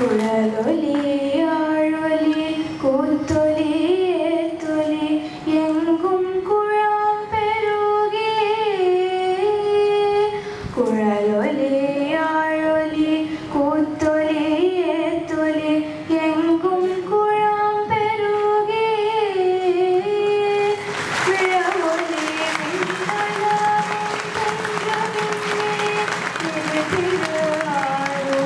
குழலொலி ஆழொலி கூத்தொலி ஏத்தொலி எங்கும் குழாம் பெருகே. குழலொலி ஆழொலி கூத்தொலி ஏத்தொலி எங்கும் குழாம் பெருகே. விழவொலி மின்னலாகும் தென்றலுமே நிறுத்திடு ஆழோ.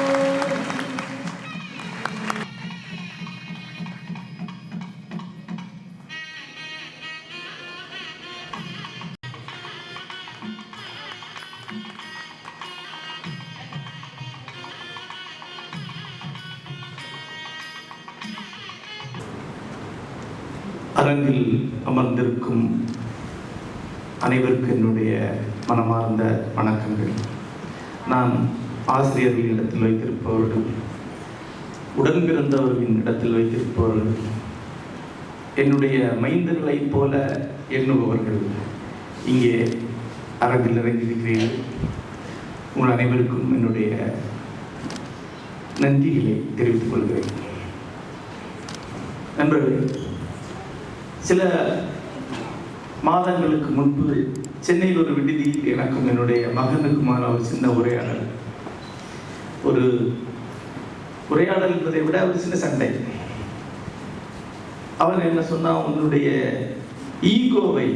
அரங்கில் அமர்ந்திருக்கும் அனைவருக்கும் என்னுடைய மனமார்ந்த வணக்கங்கள். நான் ஆசிரியர்களின் இடத்தில் வைத்திருப்பவர்கள், உடன் பிறந்தவர்களின் இடத்தில் வைத்திருப்பவர்கள், என்னுடைய மைந்தர்களைப் போல எண்ணுபவர்கள் இங்கே அரங்கில் நிறைந்திருக்கிறீர்கள். உங்கள் அனைவருக்கும் என்னுடைய நன்றிகளை தெரிவித்துக் கொள்கிறேன். நண்பர்களே, சில மாதங்களுக்கு முன்பு சென்னையில் ஒரு விடுதியில் எனக்கும் என்னுடைய மகனுக்குமான ஒரு சின்ன உரையாடல். ஒரு உரையாடல் என்பதை விட ஒரு சின்ன சண்டை. அவன் என்ன சொன்னான், உன்னுடைய ஈகோவை,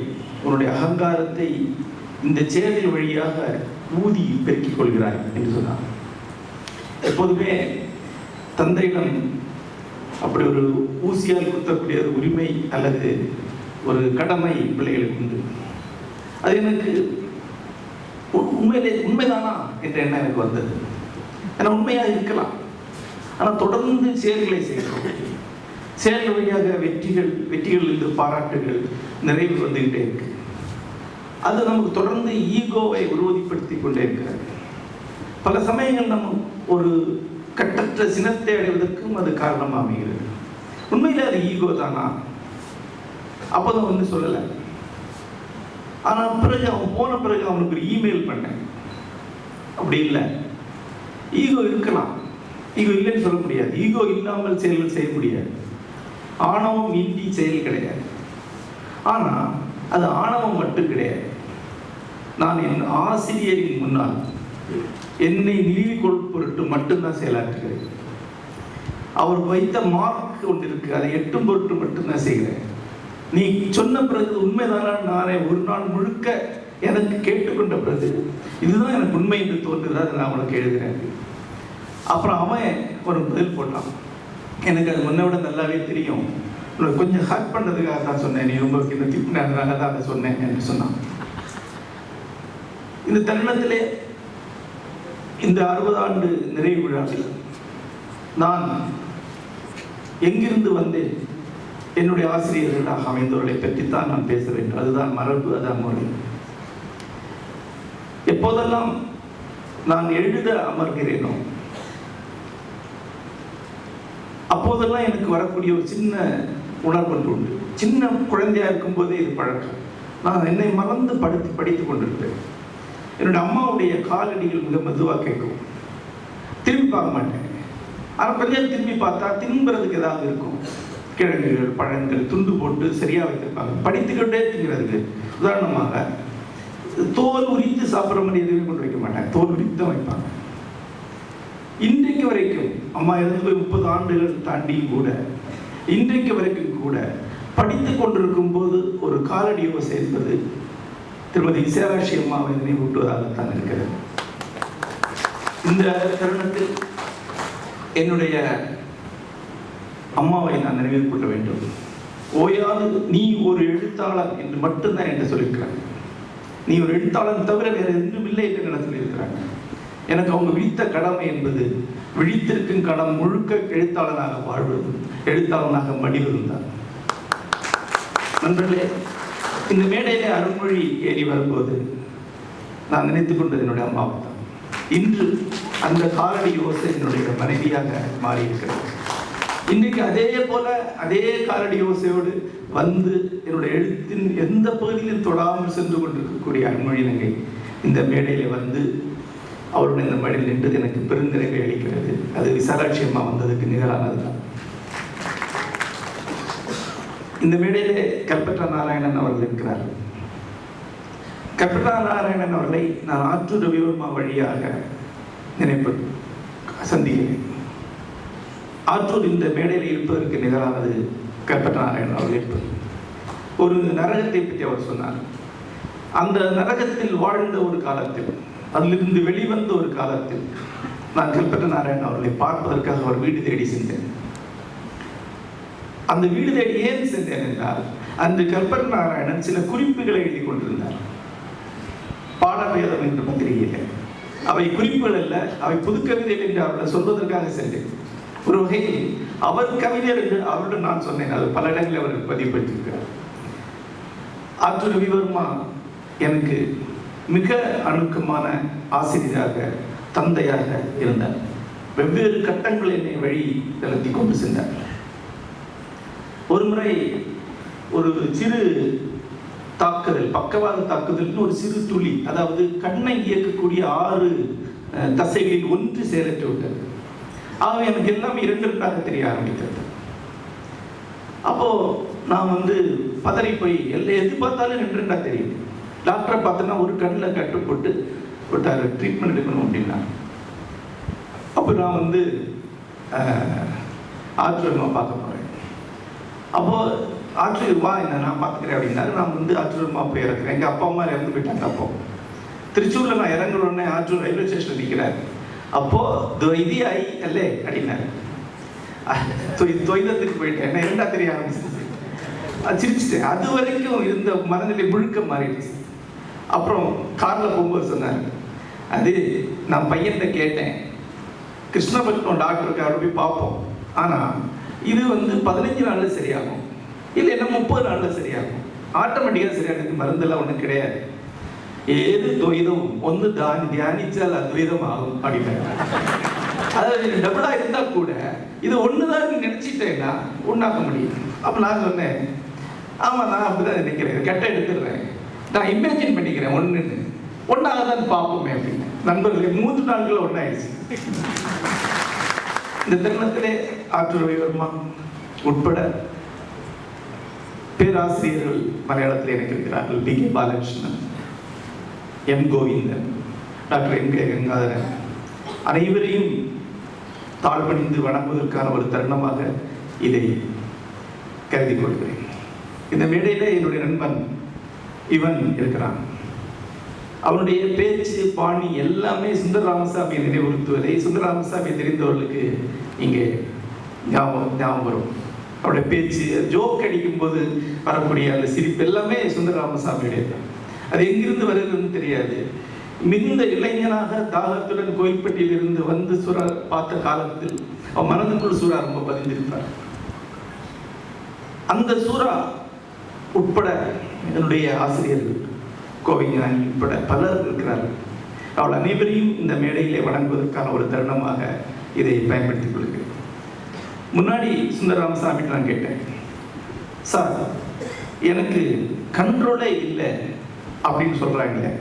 உன்னுடைய அகங்காரத்தை இந்த செயலின் வழியாக ஊதி பெருக்கிக் கொள்கிறாய் என்று சொன்னான். எப்போதுமே தந்தையிடம் அப்படி ஒரு ஊசியால் குத்தக்கூடிய ஒரு உரிமை அல்லது ஒரு கடமை பிள்ளைகளுக்கு உண்டு. அது எனக்கு உண்மைதானா என்ற எண்ணம் எனக்கு வந்தது. ஏன்னா உண்மையாக இருக்கலாம், ஆனால் தொடர்ந்து செயல்களை செய்கிறோம். செயல் வழியாக வெற்றிகள் இந்த பாராட்டுகள் நிறைவு வந்துகிட்டே இருக்கு. அது நமக்கு தொடர்ந்து ஈகோவை உறுதிப்படுத்தி கொண்டே இருக்கிறது. பல சமயங்கள் நம்ம ஒரு கட்டற்ற சினத்தை அடைவதற்கும் அது காரணமாக அமைகிறது. உண்மையில அது ஈகோ தானா? அப்போதான் வந்து சொல்லலை. ஆனால் பிறகு அவன் போன பிறகு அவனுக்கு ஒரு இமெயில் பண்ணேன். அப்படி இல்லை, ஈகோ இருக்கலாம், ஈகோ இல்லைன்னு சொல்ல முடியாது. ஈகோ இல்லாமல் செயல்கள் செய்ய முடியாது. ஆணவம் இன்றி செயல் கிடையாது. ஆனால் அது ஆணவம் மட்டும் கிடையாது. நான் என் ஆசிரியரின் முன்னால் என்னை நிறுவிக்கொள் பொருட்டு மட்டும்தான் செயலாற்றுகிறேன். அவர் வைத்த மார்க் ஒன்று இருக்கு, அதை எட்டும் பொருட்டு மட்டும்தான் செய்கிறேன். நீ சொன்ன பிறகு உண்மைதானா நானே ஒரு நாள் முழுக்க எனக்கு கேட்டுக்கொண்ட பிறகு இதுதான் எனக்கு உண்மை என்று தோன்றுதா, அதை நான் அவனுக்கு எழுதுகிறேன். அப்புறம் அவன் ஒரு பதில் போட்டான். எனக்கு அது முன்ன விட நல்லாவே தெரியும், உனக்கு கொஞ்சம் ஹர்ட் பண்ணுறதுக்காக தான் சொன்னேன், நீ ரொம்ப இந்த திப்பினாக தான் அதை சொன்னேன் என்று சொன்னான். இந்த தருணத்திலே இந்த 60 ஆண்டு நிறைவு விழாவில் நான் எங்கிருந்து வந்தேன், என்னுடைய ஆசிரியர்களாக அமைந்தவர்களை பற்றித்தான் நான் பேச வேண்டும். அதுதான் மரபு, அதான் மொழி. எப்போதெல்லாம் நான் எழுத அமர்கிறேனோ அப்போதெல்லாம் எனக்கு வரக்கூடிய ஒரு சின்ன உணர்வு ஒன்று உண்டு. சின்ன குழந்தையா இருக்கும் போதே இது பழக்கம். நான் என்னை மறந்து படித்துக் கொண்டிருப்பேன். என்னுடைய அம்மாவுடைய காலடிகள் மிக மெதுவாக கேட்கும். திரும்பி பார்க்க மாட்டேன். ஆனால் கொஞ்சம் திரும்பி பார்த்தா தின்புறதுக்கு ஏதாவது இருக்கும். கிழங்குகள், பழங்கள் துண்டு போட்டு சரியாக வைத்திருப்பாங்க. படித்துக்கிட்டே திங்கிறதுக்கு. உதாரணமாக தோல் உரித்து சாப்பிட்ற மாதிரி எதுவுமே கொண்டு வைக்க மாட்டாங்க, தோல் உரித்து தான் வைப்பாங்க. இன்றைக்கு வரைக்கும் அம்மா இருந்து போய் 30 ஆண்டுகள் தாண்டியும் கூட இன்றைக்கு வரைக்கும் கூட படித்து கொண்டிருக்கும் போது ஒரு காலடி ஓசை என்பது திருமதி விசாலாட்சி அம்மாவை நினைவூட்டுவதாகத்தான் இருக்கிறது. இந்த தருணத்தில் என்னுடைய அம்மாவை நான் நினைவு கூட்ட வேண்டும். ஓயாது நீ ஒரு எழுத்தாளர் என்று மட்டும்தான் என்று சொல்லியிருக்கிறாங்க. நீ ஒரு எழுத்தாளர் தவிர வேறு எதுவும் இல்லை என்று நான் சொல்லியிருக்கிறாங்க. எனக்கு அவங்க விழித்த கடமை என்பது விழித்திருக்கும் கடமை முழுக்க எழுத்தாளனாக வாழ்வது, எழுத்தாளனாக மடிவதும் தான். நண்பர்களே, இந்த மேடையிலே அருண்மொழி ஏறி வரும்போது நான் நினைத்துக் கொண்டது என்னுடைய அம்மாவை தான். இன்று அந்த காலடி ஓசை என்னுடைய மனைவியாக மாறியிருக்கிறது. இன்றைக்கு அதே காலடி ஓசையோடு வந்து என்னுடைய எழுத்தின் எந்த பகுதியிலும் தொடாமல் சென்று கொண்டிருக்கக்கூடிய அருண்மொழி நங்கை இந்த மேடையில் வந்து அவருடைய இந்த மடியில் நின்றது எனக்கு பெருநிறைவை அளிக்கிறது. அது விசாலாட்சி அம்மா வந்ததுக்கு நிகரானது தான். இந்த மேடையிலே கல்பற்றா நாராயணன் அவர்கள் இருக்கிறார். கல்பற்றா நாராயணன் அவர்களை நான் ஆற்றூர் ரவிவர்மா வழியாக நினைப்பது சந்திக்கிறேன். ஆற்றூர் இந்த மேடையில் இருப்பதற்கு நிகரானது கல்பற்றா நாராயணன் அவர்கள் இருப்பது. ஒரு நரகத்தை பற்றி அவர் சொன்னார். அந்த நரகத்தில் வாழ்ந்த ஒரு காலத்தில், அதிலிருந்து வெளிவந்த ஒரு காலத்தில் நான் கல்பற்றா நாராயணன் அவர்களை பார்ப்பதற்காக அவர் வீடு தேடி சென்றேன். அந்த வீடு தேடி ஏன் சென்றேன் என்றால், அந்த கல்பற்றா நாராயணன் சில குறிப்புகளை எழுதி கொண்டிருந்தார். பாடபேதம் என்ற பத்திரிகையில் அவை குறிப்புகள் அல்ல, அவை புது கவிதைகள் என்று அவர்களை சொல்வதற்காக சென்றேன். ஒரு வகையில் அவர் கவிஞர் என்று அவருடன் நான் சொன்னேன். அது பல இடங்களில் அவர் பதிவுபடுத்தியிருக்கிறார். ஆற்றூர் ரவிவர்மா எனக்கு மிக அணுக்கமான ஆசிரியராக, தந்தையாக இருந்தார். வெவ்வேறு கட்டங்கள் என்னை வழி நடத்தி கொண்டு சென்றார். ஒரு முறை ஒரு சிறு தாக்குதல், பக்கவாத தாக்குதல்னு ஒரு சிறு துளி, அதாவது கண்ணை இயக்கக்கூடிய 6 தசைகளில் ஒன்று செயலற்று விட்டது. ஆக எனக்கு எல்லாம் 2 தெரிய ஆரம்பித்தது. அப்போ நான் பதறி போய் எது பார்த்தாலும் 2 தெரியும். டாக்டரை பார்த்தோன்னா ஒரு கண்ணில் கட்டு போட்டு விட்டார், ட்ரீட்மெண்ட் எடுக்கணும் அப்படின்னா. அப்போ நான் ஆற்றூர் பார்க்க போகிறேன். அப்போது ஆற்றூர் வா, என்ன நான் பார்த்துக்கிறேன் அப்படின்னாரு. நான் ஆற்றூர் போய் இறக்குறேன். எங்கள் அப்பா அம்மா இறந்து போயிட்டாங்க. அப்போ திருச்சூரில் நான் இறங்குறோன்னே ஆற்றூர் ரயில்வே ஸ்டேஷனில் நிற்கிறார். அப்போது இது ஐ அல்லே அப்படின்னாரு. தொய்தத்துக்கு போயிட்டேன். என்ன 2 தெரிய ஆரம்பிச்சு சிரிச்சுட்டேன். அது வரைக்கும் இருந்த மனநிலை முழுக்க மாறிடுச்சு. அப்புறம் காரில் போகும்போது சொன்னார், அது நான் பையன்கிட்ட கேட்டேன், கிருஷ்ணபட்னம் டாக்டருக்கு அவரை போய் பார்ப்போம், ஆனால் இது 15 நாளில் சரியாகும், இல்லை என்ன 30 நாளில் சரியாகும், ஆட்டோமேட்டிக்காக சரியானதுக்கு மருந்தெல்லாம் ஒன்றும் கிடையாது, ஏது துவைதம் ஒன்று தியானிச்சால் அத்வைதம் ஆகும் அப்படின்னாங்க. அதாவது டபுளாக இருந்தால் கூட இது ஒன்றுதான் நினச்சிட்டேன்னா ஒன்றாக்க முடியும். அப்போ நான் சொன்னேன், ஆமாம் நான் அப்படிதான் நினைக்கிறேன், கெட்ட எடுத்துடுறேன், நான் இமேஜின் பண்ணிக்கிறேன் ஒன்றாக தான் பார்ப்போமே அப்படின்னு. நண்பர்களே 3 நாட்களில் ஒன்றாயிடுச்சு. இந்த தருணத்திலே ஆற்றூர் ரவிவர்மா உட்பட பேராசிரியர்கள் மலையாளத்தில் எனக்கு இருக்கிறார்கள். டி.கே. பாலகிருஷ்ணன், எம். கோவிந்தன், டாக்டர் எம்.கே. கங்காதரன், அனைவரையும் தாழ்பணிந்து வணங்குவதற்கான ஒரு தருணமாக இதை கருதி கொள்கிறேன். இந்த மேடையில் என்னுடைய நண்பன் இவன் இருக்கிறான். அவனுடைய பேச்சு பாணி எல்லாமே சுந்தர ராமசாமியை நினைவுறுத்துவதை, சுந்தர ராமசாமியை தெரிந்தவர்களுக்கு இங்கே ஞாபகம் வரும். அவருடைய பேச்சு, ஜோக் அடிக்கும் போது வரக்கூடிய அந்த சிரிப்பு எல்லாமே சுந்தர ராமசாமியுடைய தான். அது எங்கிருந்து வருதுன்னு தெரியாது. மிகுந்த இளைஞனாக தாகத்துடன் கோயில்பட்டியில் இருந்து சுறா பார்த்த காலத்தில் அவன் மனதுக்குள் சூறா ரொம்ப பதிந்திருப்பார். அந்த சூறா உட்பட என்னுடைய ஆசிரியர்கள் கோவிஞானி உட்பட பலர் இருக்கிறார்கள். அவள் அனைவரையும் இந்த மேடையிலே வணங்குவதற்கான ஒரு தருணமாக இதை பயன்படுத்திக் கொள்கிறேன். முன்னாடி சுந்தர ராமசாமிட்டு நான் கேட்டேன், சார் எனக்கு கண்ட்ரோலே இல்லை அப்படின்னு சொல்கிறாங்களே,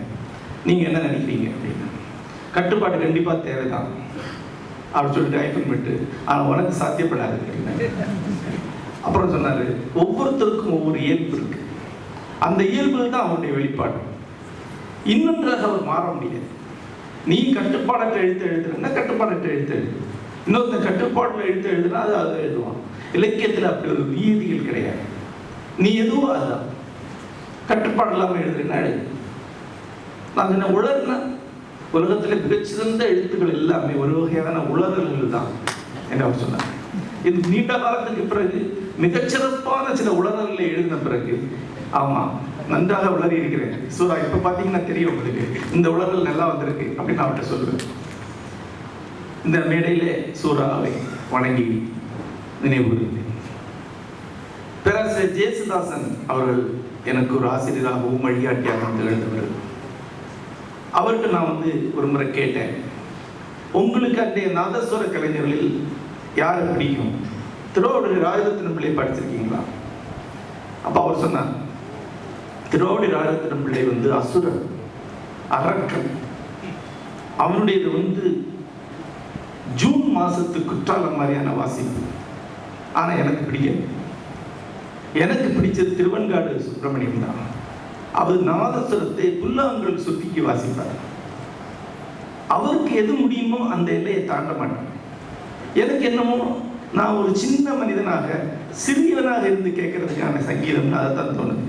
நீங்கள் என்ன நினைக்கிறீங்க அப்படின்னா. கட்டுப்பாடு கண்டிப்பாக தேவைதான் அப்படின்னு சொல்லிட்டு ஐஃபோன் விட்டு, ஆனால் உனக்கு சாத்தியப்படாது அப்படின்னா. அப்புறம் சொன்னார், ஒவ்வொருத்தருக்கும் ஒவ்வொரு இயல்பு இருக்கு, அந்த இயல்பு தான் அவருடைய வெளிப்பாடு. இன்னொன்றாக அவர் மாற முடியாது. நீ கட்டுப்பாடற்ற எழுதுனா கட்டுப்பாடற்ற எழுத்து, இன்னொருத்த கட்டுப்பாட்டில் எழுதுனா அது எழுதுவான். இலக்கியத்தில் அப்படி ஒரு வீதிகள் கிடையாது. நீ எதுவோ அதுதான், கட்டுப்பாடு இல்லாமல் எழுதுனா எழுது. நான் என்ன உளர்னா, உலகத்தில் மிகச்சிறந்த எழுத்துக்கள் எல்லாமே ஒரு வகையான உளறல்கள் தான் என்று அவர் சொன்னார். இது நீண்ட காலத்துக்கு பிறகு மிகச்சிறப்பான சில உளறல்களை எழுதின பிறகு, ஆமாம் நன்றாக உளறி இருக்கிறேன் சூரா, இப்போ பார்த்தீங்கன்னா தெரியும் உங்களுக்கு இந்த உளறல் நல்லா வந்திருக்கு அப்படின்னு நான் அவர்கிட்ட சொல்லுவேன். இந்த மேடையிலே சூறாவை வணங்கி நினைவுறுகிறேன். பேராசிரியர் ஜேசுதாசன் அவர்கள் எனக்கு ஒரு ஆசிரியராகவும் வழிகாட்டியாக திகழ்ந்தவர். அவருக்கு நான் ஒரு முறை கேட்டேன், உங்களுக்கு அன்றைய நாதஸ்வர கலைஞர்களில் யாரை பிடிக்கும்? திருவாவூர் ராஜரத்தினம் பிள்ளை படிச்சிருக்கீங்களா? அப்போ அவர் சொன்னார், திருவாவூர் ராஜரத்தினம் பிள்ளை அசுரன், அரக்கன், அவனுடையது ஜூன் மாசத்து குற்றாலம் மாதிரியான வாசிப்பு. ஆனா எனக்கு பிடிக்கல. எனக்கு பிடிச்சது திருவெண்காடு சுப்பிரமணியம் தான். அவர் நாதஸ்வரத்தை புல்லாங்குழல் சுத்திக்கு வாசிப்பார். அவருக்கு எது முடியுமோ அந்த எல்லையை தாண்ட மாட்டார். எனக்கு என்னமோ நான் ஒரு சின்ன மனிதனாக சிறியவனாக இருந்து கேட்கறதுக்கான சங்கீதம்னு அதை தான் தோணுது.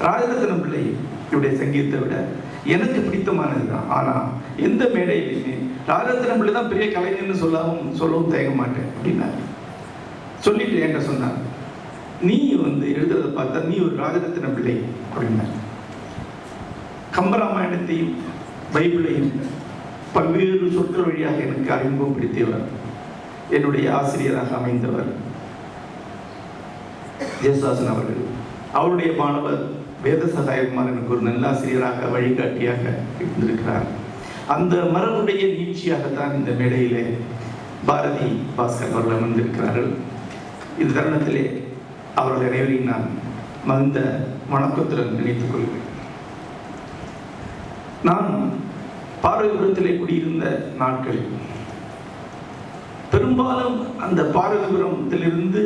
ராஜரத்னம் பிள்ளையுடைய சங்கீதத்தை விட எனக்கு பிடித்தமானது தான். ஆனா எந்த மேடையிலுமே ராஜரத்னம் பிள்ளை தான் பெரிய கலைஞர்னு சொல்லவும் தயங்க மாட்டேன் அப்படின்னாரு. சொல்லிட்டு என்கிட்ட சொன்னார், நீ எழுதுறதை பார்த்தா நீ ஒரு ராஜரத்ன பிள்ளை அப்படின்னாரு. கம்பராமாயணத்தையும் பைபிளையும் பல்வேறு சொற்கள் வழியாக எனக்கு அறிமுகப்படுத்தியவர், என்னுடைய ஆசிரியராக அமைந்தவர் ஜெயசாசன் அவர்கள். அவருடைய மாணவர் வேத சகாயகுமார் எனக்கு ஒரு நல்ல ஆசிரியராக வழிகாட்டியாக இருந்திருக்கிறார். அந்த மரபுடைய நீட்சியாகத்தான் இந்த மேடையிலே பாரதி பாஸ்கர் அவர்கள் அமர்ந்திருக்கிறார்கள். இந்த தருணத்திலே அவர்கள் அனைவரையும் நான் மகிழ்ந்த வணக்கத்துடன் நினைத்துக் கொள்கிறேன். நான் பார்வதிபுரத்திலே குடியிருந்த நாட்களில் பெரும்பாலும் அந்த பார்வதிபுரத்திலிருந்து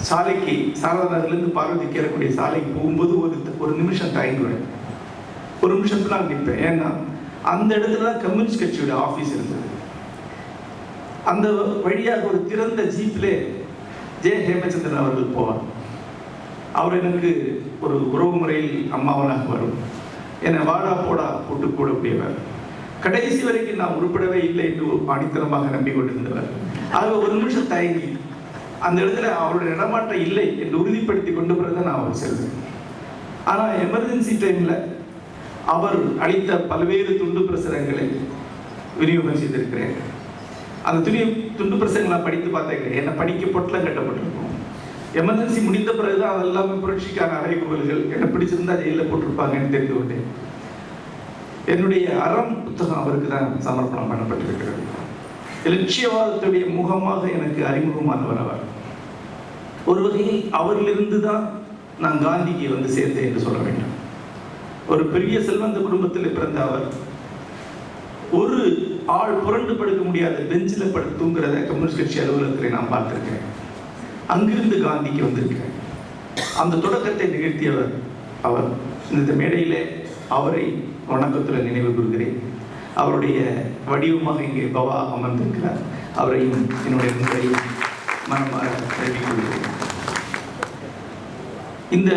சாலைக்கு, சாரதா நகர்லேருந்து பார்வதிக்கு ஏறக்கூடிய சாலைக்கு போகும்போது ஒரு நிமிஷம் தயங்குவேன். ஒரு நிமிஷத்துல நான் நிற்பேன். ஏன்னா அந்த இடத்துல தான் கம்யூனிஸ்ட் கட்சியோட ஆஃபீஸ் இருந்தது. அந்த வழியாக ஒரு திறந்த ஜீப்பிலே ஹேமச்சந்திரன் அவர்கள் போவார். அவர் எனக்கு ஒரு உறவு முறையில் அம்மாவனாக வரும். என்னை வாடா போடா போட்டு கூடக்கூடியவர். கடைசி வரைக்கும் நான் உருப்படவே இல்லை என்று ஆணித்தனமாக நம்பிக்கொண்டிருந்தவர். ஆக ஒரு நிமிஷம் தயங்கி அந்த இடத்துல அவருடைய இடமாற்றம் இல்லை என்று உறுதிப்படுத்தி கொண்டு பிறகு நான் அவர் செல்வேன். ஆனால் எமர்ஜென்சி டைம்ல அவர் அளித்த பல்வேறு துண்டு பிரசுரங்களை விநியோகம் செய்திருக்கிறேன். அந்த துண்டு பிரசுரங்களை நான் படித்து பார்த்தேன். என்னை படிக்க பொட்டலம் கட்டப்பட்டிருக்கும். எமர்ஜென்சி முடிந்த பிறகுதான் அதெல்லாமே புரட்சிக்கான அறைகூவல்கள். என்னை பிடிச்சிருந்தா ஜெயிலில் போட்டிருப்பாங்கன்னு தெரிந்து கொண்டேன். என்னுடைய அறம் புத்தகம் அவருக்கு தான் சமர்ப்பணம் பண்ணப்பட்டிருக்கிறது. இலட்சியவாதத்துடைய முகமாக எனக்கு அறிமுகமானவர் அவர். ஒரு வகையில் அவரிலிருந்து தான் நான் காந்திக்கு சேர்ந்தேன் என்று சொல்ல வேண்டும். ஒரு பெரிய செல்வந்த குடும்பத்தில் பிறந்த அவர் ஒரு ஆள் புரண்டு படுக்க முடியாத பெஞ்சில் தூங்குறத கம்யூனிஸ்ட் கட்சி அலுவலகத்தில் நான் பார்த்திருக்கேன். அங்கிருந்து காந்திக்கு வந்திருக்கிறேன். அந்த தொடக்கத்தை நிகழ்த்தியவர் அவர். இந்த மேடையிலே அவரை வணக்கத்துடன் நினைவு கூறுகிறேன். அவருடைய வடிவமாக இங்கே பவா அமர்ந்திருக்கிறார். அவரையும் என்னுடைய நண்பரையும் மனமாற தெரிவித்துள்ளேன். இந்த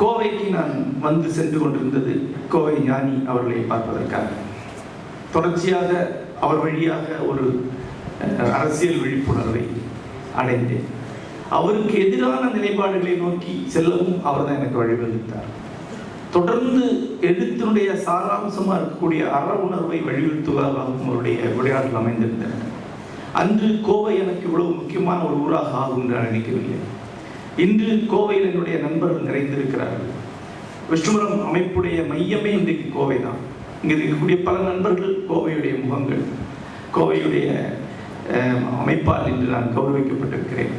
கோவைக்கு நான் சென்று கொண்டிருந்தது கோவை ஞானி அவர்களை பார்ப்பதற்காக. தொடர்ச்சியாக அவர் வழியாக ஒரு அரசியல் விழிப்புணர்வை அடைந்தேன். அவருக்கு எதிரான நிலைப்பாடுகளை நோக்கி செல்லவும் அவர் தான் எனக்கு வழிவகுத்தார். தொடர்ந்து எழுத்தினுடைய சாராம்சமா இருக்கக்கூடிய அற உணர்வை வலியுறுத்துவதாகவும் அவருடைய விளையாடல் அமைந்திருந்தன. அன்று கோவை எனக்கு இவ்வளவு முக்கியமான ஒரு ஊராக ஆகும் என்று நினைக்கவில்லை. இன்று கோவையில் என்னுடைய நண்பர்கள் நிறைந்திருக்கிறார்கள். விஷ்ணுபுரம் அமைப்புடைய மையமே இன்றைக்கு கோவை தான். இங்கே இருக்கக்கூடிய பல நண்பர்கள் கோவையுடைய முகங்கள். கோவையுடைய அமைப்பால் இன்று நான் கௌரவிக்கப்பட்டிருக்கிறேன்.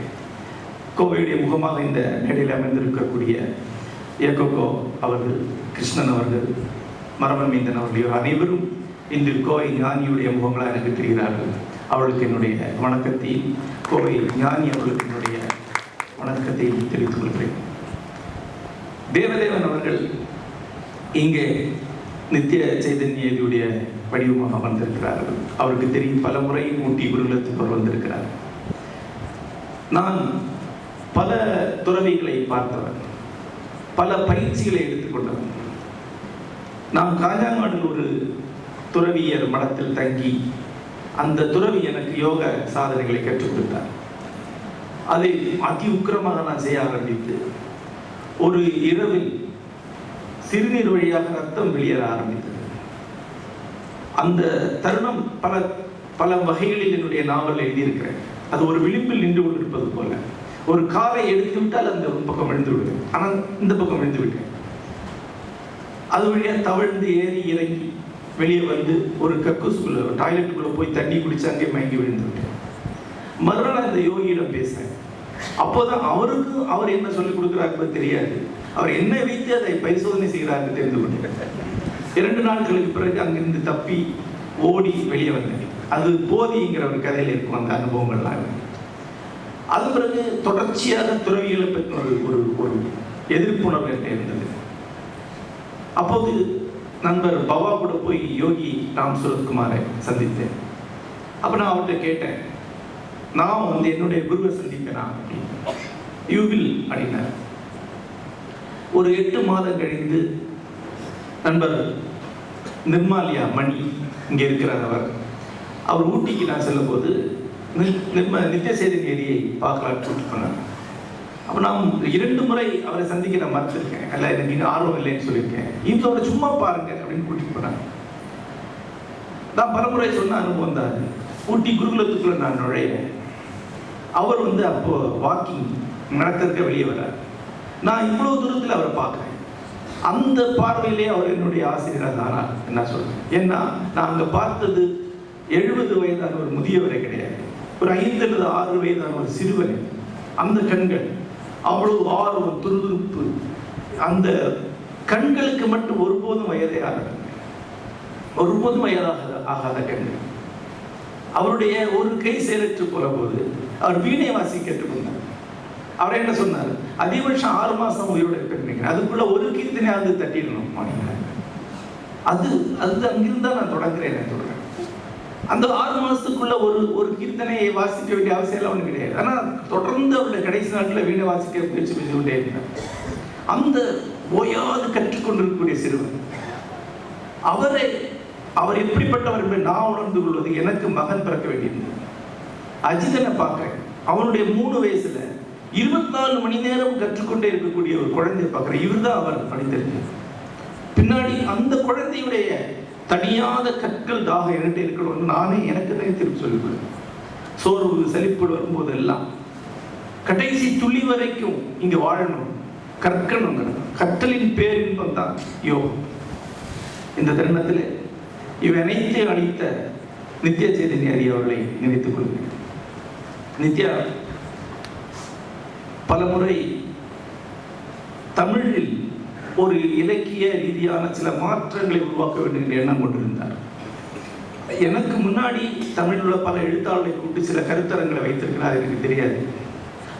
கோவையுடைய முகமாக இந்த மேடையில் அமைந்திருக்கக்கூடிய ஏகோகோ அவர்கள், கிருஷ்ணன் அவர்கள், மரமமீந்தன் அவர்கள் அனைவரும் இன்று கோவை ஞானியுடைய முகங்களாக எனக்கு தெரிகிறார்கள். அவர்களுக்கு என்னுடைய வணக்கத்தை, கோவை ஞானி அவர்களுக்கு என்னுடைய வணக்கத்தை தெரிவித்துக் கொள்கிறேன். தேவதேவன் அவர்கள் இங்கே நித்திய சைதன்யதியுடைய வடிவமாக அமர்ந்திருக்கிறார்கள். அவருக்கு தெரியும், பல முறை ஊட்டி குருகுலத்துக்கு அவர் வந்திருக்கிறார். நான் பல துறவிகளை பார்த்தவர், பல பயிற்சிகளை எடுத்துக்கொண்டவர். நான் காஞ்சாங்காடில் ஒரு துறவியர் மடத்தில் தங்கி அந்த துறவி எனக்கு யோக சாதனைகளை கற்றுக் கொடுத்தார். அதை அதி உக்கிரமாக நான் செய்ய ஆரம்பித்து ஒரு இரவில் சிறுநீர் வழியாக ரத்தம் வெளியேற ஆரம்பித்தது. அந்த தருணம் பல பல வகைகளில் என்னுடைய நாவல் எழுதியிருக்கிறேன். அது ஒரு விளிம்பில் நின்று கொண்டிருப்பது போல. ஒரு காலை எடுத்து விட்டால் அந்த ஒரு பக்கம் விழுந்து விடுவேன், ஆனால் இந்த பக்கம் விழுந்து விட்டேன். அது வழியாக தவழ்ந்து ஏறி இறங்கி வெளியே வந்து ஒரு கக்கூஸ்குள்ள டாய்லெட்டுக்குள்ள போய் தண்ணி குடிச்சு அங்கே மயங்கி விழுந்து விட்டேன். மறுநாள் அந்த யோகியிடம் பேசுறேன். அப்போதான் அவர் என்ன சொல்லிக் கொடுக்கிறாரு தெரியாது. அவர் என்ன வைத்து அதை பரிசோதனை செய்கிறாரு தெரிந்து கொண்டேன். 2 நாட்களுக்கு பிறகு அங்கிருந்து தப்பி ஓடி வெளியே வந்தேன். அது போதிங்கிற ஒரு கதையில் இருக்கும் அந்த அனுபவங்கள்லாம். அது பிறகு தொடர்ச்சியாக துறவிகளை பற்றி ஒரு ஒரு எதிர்ப்புணர்வு இருந்தது. அப்போது நண்பர் பவா கூட போய் யோகி ராம் சுரத்குமாரை சந்தித்தேன். அப்போ நான் அவர்கிட்ட கேட்டேன், நான் என்னுடைய குருவை சந்திப்பேனா அப்படின்னு. யூ வில் அப்படின்னார். ஒரு 8 மாதம் கழிந்து நண்பர் நிர்மாலியா மணி இங்கே இருக்கிறார். அவர் ஊட்டிக்கு நான் செல்லும்போது நித்திய சேதனேரியை பார்க்கலான்னு கூட்டிட்டு போனார். அப்போ நான் 2 முறை அவரை சந்திக்க நான் மறுத்திருக்கேன். இல்லை, எனக்கு இங்கே ஆர்வம் இல்லைன்னு சொல்லியிருக்கேன். இப்போ அவரை சும்மா பாருங்க அப்படின்னு கூட்டிட்டு போனார். நான் பலமுறை சொன்ன அனுபவம் தான். ஊட்டி குருகுலத்துக்குள்ள நான் நுழையிறேன். அவர் அப்போ வாக்கிங் நடக்கிறதுக்கு வெளியே வர்றார். நான் இவ்வளவு தூரத்தில் அவரை பார்க்குறேன். அந்த பார்வையிலே அவர் என்னுடைய ஆசிரியராக தானா என்ன சொல்றேன். ஏன்னா நான் அங்கே பார்த்தது 70 வயதான ஒரு முதியவரை கிடையாது, ஒரு 5 அல்லது 6 வயதான ஒரு சிறுவனை. அந்த கண்கள் அவ்வளவு ஆர்வம், துருதுருப்பு, அந்த கண்களுக்கு மட்டும் ஒருபோதும் வயதே ஆகாது, ஒருபோதும் ஆகாத கண்கள். அவருடைய ஒரு கை செயலற்று போற போது அவர் வீணை வாசி கேட்டுக்கொண்டார். அவர் என்ன சொன்னார், அதிகபட்சம் 6 மாசம் உயிரோட இருப்பேன், அதுக்குள்ள ஒரு கீர்த்தனையாவது தட்டிடணும். அது அங்கிருந்தா நான் தொடங்குறேன். அந்த 6 மாசத்துக்குள்ள ஒரு கீர்த்தனையை வாசிக்க வேண்டிய அவசியம் எல்லாம் ஒன்றும் கிடையாது. ஆனால் தொடர்ந்து அவருடைய கடைசி நாட்டில் வீணை வாசிக்க முயற்சி செய்து கொண்டே இருந்தார். அந்த ஓயாது கற்றுக்கொண்டிருக்கக்கூடிய சிறுவன் அவர் எப்படிப்பட்டவர் என்பதை நான் உணர்ந்து கொள்வது எனக்கு மகன் பிறக்க வேண்டியது. அஜிதனை பார்க்கிறேன். அவனுடைய 3 வயசுல 24 மணி நேரம் கற்றுக்கொண்டே இருக்கக்கூடிய ஒரு குழந்தையை பார்க்கிறேன். இவர் தான் அவர் படித்திருக்கிறார். பின்னாடி அந்த குழந்தையுடைய தனியாத கற்கள் தாக என்கிட்ட இருக்கணும்னு நானே எனக்கு தான் திருப்பி சொல்லிவிடுவேன். சோர்வு சலிப்பு வரும்போது எல்லாம் கடைசி துளி வரைக்கும் இங்க வாழணும், கற்கணும். கற்றலின் பேரின்பம் தான் யோகம். இந்த தருணத்தில் இவனைத்தை அளித்த நித்ய சேதனி அவர்களை நினைத்துக் கொள்கிறேன். நித்யா பலமுறை தமிழில் ஒரு இலக்கிய ரீதியான சில மாற்றங்களை உருவாக்க வேண்டும் என்ற எண்ணம் கொண்டிருந்தார். எனக்கு முன்னாடி தமிழில் உள்ள பல எழுத்தாளர்களை கூட்டி சில கருத்தரங்களை வைத்திருக்கிறார், எனக்கு தெரியாது.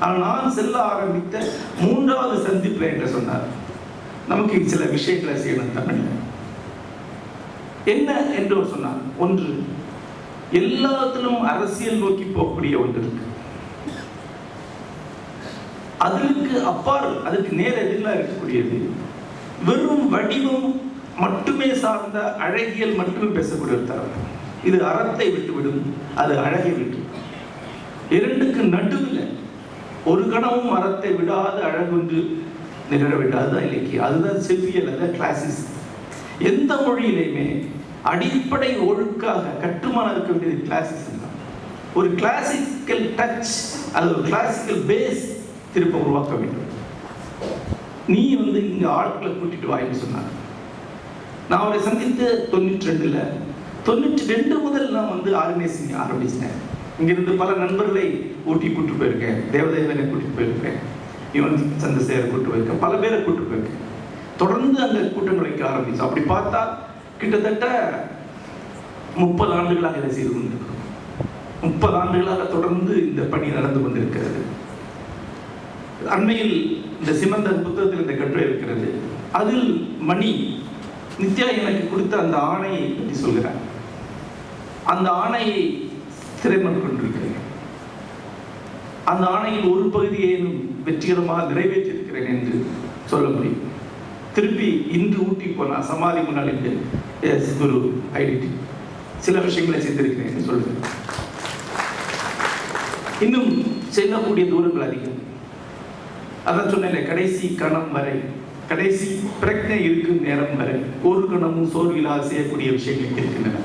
ஆனால் நான் செல்ல ஆரம்பித்த 3வது சந்திப்பில் என்று சொன்னார், நமக்கு சில விஷயங்களை செய்யணும் தமிழில். என்ன என்று சொன்னார். ஒன்று, எல்லாத்திலும் அரசியல் நோக்கி போகக்கூடிய ஒன்று இருக்கு. அதற்கு அப்பால் அதுக்கு நேர எதிராக இருக்கக்கூடியது வெறும் வடிவம் மட்டுமே சார்ந்த அழகியல் மட்டுமே பேசக்கூடிய தரம். இது அறத்தை விட்டுவிடும், அது அழகை விட்டு. 2க்கு நடுவில் ஒரு கணமும் அறத்தை விடாத அழகொன்று நிகழ விடாது இலக்கியம். அதுதான் செவ்வியல், அதுதான் கிளாசிஸ். எந்த மொழியிலையுமே அடிப்படை ஒழுக்காக கட்டுமானம் இருக்க வேண்டியது கிளாசிசம் தான். ஒரு கிளாசிக்கல் டச், அது ஒரு கிளாசிக்கல் பேஸ் திருப்ப உருவாக்க வேண்டும். நீ இங்க ஆட்களை கூட்டிட்டு வாயின்னு சொன்னார். நான் அவரை சந்தித்து 92 முதல் நான் ஆர்கனைசிங் ஆரம்பிச்சேன். இங்கிருந்து பல நண்பர்களை ஊட்டி கூட்டு போயிருக்கேன், தேவதேவனை கூட்டிட்டு போயிருக்கேன், யுவன் சந்திரசேகரை கூட்டு போயிருக்கேன், பல பேரை கூட்டு போயிருக்கேன். தொடர்ந்து அந்த கூட்டங்கள் வைக்க ஆரம்பிச்சோம். அப்படி பார்த்தா கிட்டத்தட்ட 30 ஆண்டுகளாக இதை செய்து கொண்டிருக்கிறோம். 30 ஆண்டுகளாக தொடர்ந்து இந்த பணி நடந்து கொண்டிருக்கிறது. அண்மையில் இந்த சிமந்தன் புத்தகத்தில் இந்த கட்டுரை இருக்கிறது. அதில் மணி நித்யா எனக்கு கொடுத்த அந்த ஆணையை பற்றி சொல்கிறார். அந்த ஆணையை திரைமண் கொண்டிருக்கிறேன். அந்த ஆணையில் ஒரு பகுதியை வெற்றிகரமாக நிறைவேற்றியிருக்கிறேன் என்று சொல்ல முடியும். திருப்பி இன்று ஊட்டி போனால் சமாதி முன்னால் என்று ஒரு ஐடென்டி சில விஷயங்களை செய்திருக்கிறேன் என்று சொல்லுகிறேன். இன்னும் செல்லக்கூடிய தூரங்கள் அதிகம். அதான் சொன்னேன், கடைசி கணம் வரை, கடைசி பிரக்ஞை இருக்கும் நேரம் வரை ஒரு கணமும் சோர்விலாக செய்யக்கூடிய விஷயங்கள் இருக்கின்றன.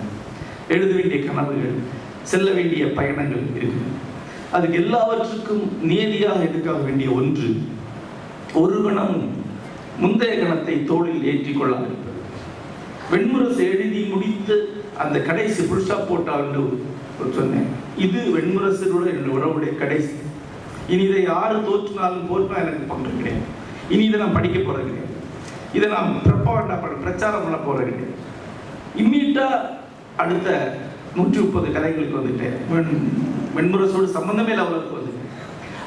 எழுத வேண்டிய கனவுகள், செல்ல வேண்டிய பயணங்கள் இருக்கின்றன. அதுக்கு எல்லாவற்றுக்கும் நியதியாக எடுக்க வேண்டிய ஒன்று, ஒரு கணமும் முந்தைய கணத்தை தோளில் ஏற்றிக்கொள்ளாமல் இருப்பது. வெண்முரசு எழுதி முடித்து அந்த கடைசி புல்ஸ்டா போட்டால் சொன்னேன், இது வெண்முரசோட என்னுடைய உறவுடைய கடைசி. இனி இதை யாரு தோற்றினாலும் போற்றா எனக்கு பங்கு கிடையாது. இனி இதை நான் படிக்க போறது கிடையாது. இதை நான் பிரச்சாரம் பண்ண போறது கிடையாது. இம்மீடியட்டா அடுத்த 130 கதைகளுக்கு வந்துட்டேன். வெண்முரசோடு சம்பந்தமே இல்லாதவர்களுக்கு வந்துட்டேன்.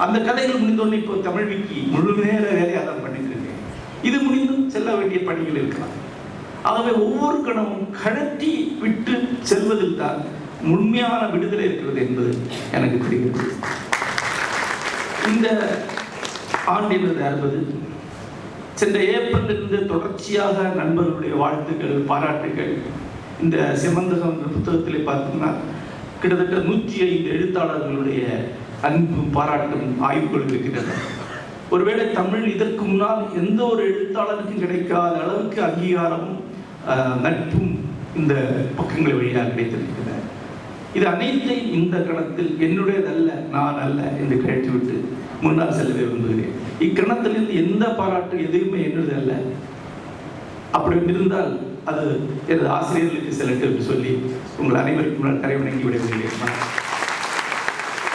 அந்த கதைகள் முடிந்தோடனே இப்போ தமிழ் விக்கி முழு நேர வேலையாக தான் பண்ணிட்டு இருக்கேன். இது முடிந்தும் செல்ல வேண்டிய பணிகள் இருக்கலாம். ஆகவே ஒவ்வொரு கணமும் கழற்றி விட்டு செல்வதில் தான் உண்மையான விடுதலை இருக்கிறது என்பது எனக்கு தெரிகிறது. இந்த ஆண்டினது 60 சென்ற ஏப்ரலிலிருந்து தொடர்ச்சியாக நண்பர்களுடைய வாழ்த்துக்கள், பாராட்டுகள். இந்த செமந்தகம் என்ற புத்தகத்திலே பார்த்தீங்கன்னா கிட்டத்தட்ட 105 எழுத்தாளர்களுடைய அன்பு, பாராட்டும், ஆய்வுகள் இருக்கின்றன. ஒருவேளை தமிழ் இதற்கு முன்னால் எந்த ஒரு எழுத்தாளருக்கும் கிடைக்காத அளவுக்கு அங்கீகாரமும் நட்பும் இந்த பக்கங்கள் வழியாக கிடைத்திருக்கின்றன. இது அனைத்தையும் இந்த கணத்தில் என்னுடையதல்ல, நான் அல்ல என்று கேட்டுவிட்டு முன்னால் செல்ல விரும்புகிறேன். இக்கணத்திலிருந்து எந்த பாராட்டு எதுவுமே என்னுடையது அல்ல. அப்படி இருந்தால் அது எனது ஆசிரியர்களுக்கு செல்லட்டும் என்று சொல்லி உங்கள் அனைவருக்கும் நான் கரை வணங்கி விடைபெறுகிறேன்.